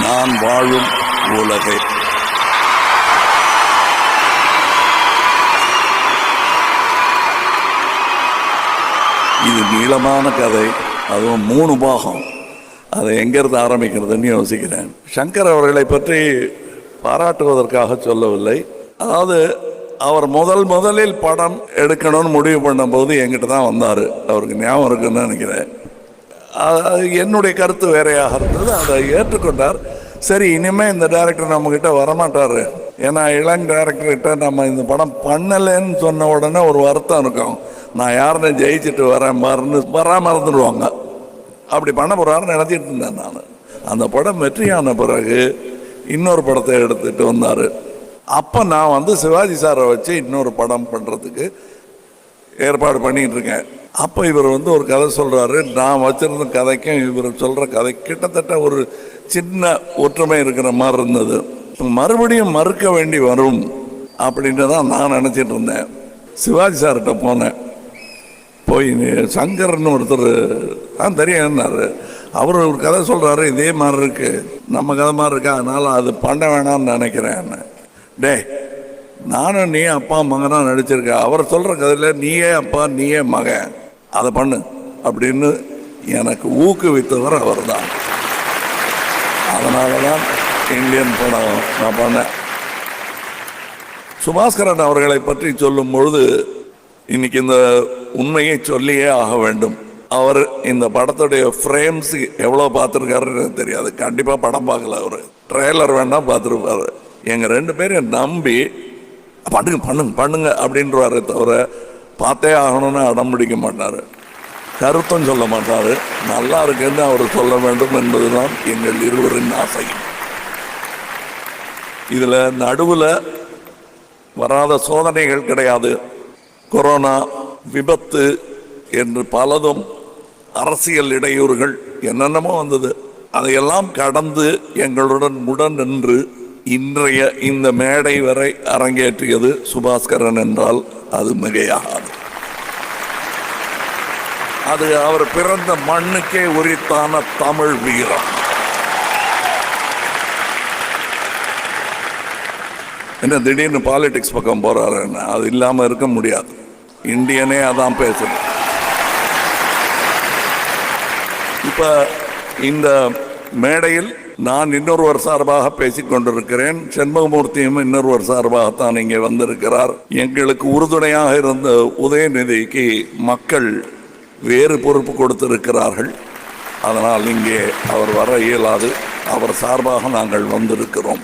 நான் வாழும் உலகை. இது நீளமான கதை, அதுவும் 3 பாகம். அதை எங்கிருந்து ஆரம்பிக்கிறதுன்னு யோசிக்கிறேன். சங்கர் அவர்களை பற்றி பாராட்டுவதற்காக சொல்லவில்லை. அதாவது அவர் முதலில் படம் எடுக்கணும்னு முடிவு பண்ணும்போது என்கிட்ட தான் வந்தார். அவருக்கு ஞாபகம் இருக்குன்னு நினைக்கிறேன். என்னுடைய கருத்து வேறையாக இருந்தது. அதை ஏற்றுக்கொண்டார். சரி, இனிமேல் இந்த டைரக்டர் நம்மக்கிட்ட வரமாட்டார், ஏன்னா இளம் டைரக்டர்கிட்ட நம்ம இந்த படம் பண்ணலைன்னு சொன்ன உடனே ஒரு வருத்தம் இருக்கும். நான் யாருன்னு ஜெயிச்சுட்டு வரேன் பாருன்னு வராமல் இருந்துடுவாங்க. அப்படி பண்ண போகிறாருன்னு நினச்சிட்டு இருந்தேன் நான். அந்த படம் வெற்றியான பிறகு இன்னொரு படத்தை எடுத்துகிட்டு வந்தார். அப்போ நான் சிவாஜி சாரை வச்சு இன்னொரு படம் பண்ணுறதுக்கு ஏற்பாடு பண்ணிகிட்டு இருக்கேன். அப்போ இவர் ஒரு கதை சொல்கிறாரு. நான் வச்சுருந்த கதைக்கும் இவர் சொல்கிற கதை கிட்டத்தட்ட ஒரு சின்ன ஒற்றுமை இருக்கிற மாதிரி இருந்தது. மறுபடியும் மறுக்க வேண்டி வரும் அப்படின்னு தான் நான் நினச்சிட்டு இருந்தேன். சிவாஜி சார்கிட்ட போனேன். போய் சங்கர்னு ஒருத்தர் தெரியும்னாரு. அவர் ஒரு கதை சொல்கிறாரு, இதே மாதிரி இருக்குது, நம்ம கதை மாதிரி இருக்கா, அதனால் அது பண்ண வேணாம்னு நினைக்கிறேன். டே, நானும் நீ அப்பா மகனாக நடிச்சிருக்க, அவர் சொல்கிற கதையில் நீயே அப்பா நீயே மகன், அதை பண்ணு அப்படின்னு எனக்கு ஊக்குவித்தவர் அவர் தான். அதனால தான் இந்தியன் படம் நான் பண்ணேன். சுபாஸ்கரன் அவர்களை பற்றி சொல்லும் பொழுது இன்னைக்கு இந்த உண்மையை சொல்லியே ஆக வேண்டும். அவர் இந்த படத்துடைய ஃப்ரேம்ஸ் எவ்வளோ பார்த்துருக்காருன்னு தெரியாது. கண்டிப்பாக படம் பார்க்கல. அவர் ட்ரெய்லர் வேண்டாம் பார்த்துருப்பாரு. எங்கள் 2 பேரும் நம்பி பண்ணுங்க அப்படின்றவாரே தவிர பார்த்தே ஆகணும்னு அடம் பிடிக்க மாட்டார், கருத்தும் சொல்ல மாட்டார். நல்லா இருக்குன்னு அவர் சொல்ல வேண்டும் என்பதுதான் எங்கள் இருவரின் ஆசை. இதில் நடுவில் வராத சோதனைகள் கிடையாது. கொரோனா, விபத்து என்று பலதும், அரசியல் இடையூறுகள் என்னென்னமோ வந்தது. அதையெல்லாம் கடந்து எங்களுடன் நின்று இன்றைய இந்த மேடை வரை அரங்கேற்றியது சுபாஸ்கரன் என்றால் அது மிகையாகாது. அது அவர் பிறந்த மண்ணுக்கே உரித்தான தமிழ் வீரம். என்ன திடீர்னு பாலிடிக்ஸ் பக்கம் போறாருன்னு, அது இல்லாமல் இருக்க முடியாது. இந்தியனே அதான் பேசணும். இப்போ இந்த மேடையில் நான் இன்னொருவர் சார்பாக பேசிக் கொண்டிருக்கிறேன். செண்பகமூர்த்தியும் இன்னொருவர் சார்பாகத்தான் இங்கே வந்திருக்கிறார். எங்களுக்கு உறுதுணையாக இருந்த உதயநிதிக்கு மக்கள் வேறு பொறுப்பு கொடுத்திருக்கிறார்கள். அதனால் இங்கே அவர் வர இயலாது. அவர் சார்பாக நாங்கள் வந்திருக்கிறோம்.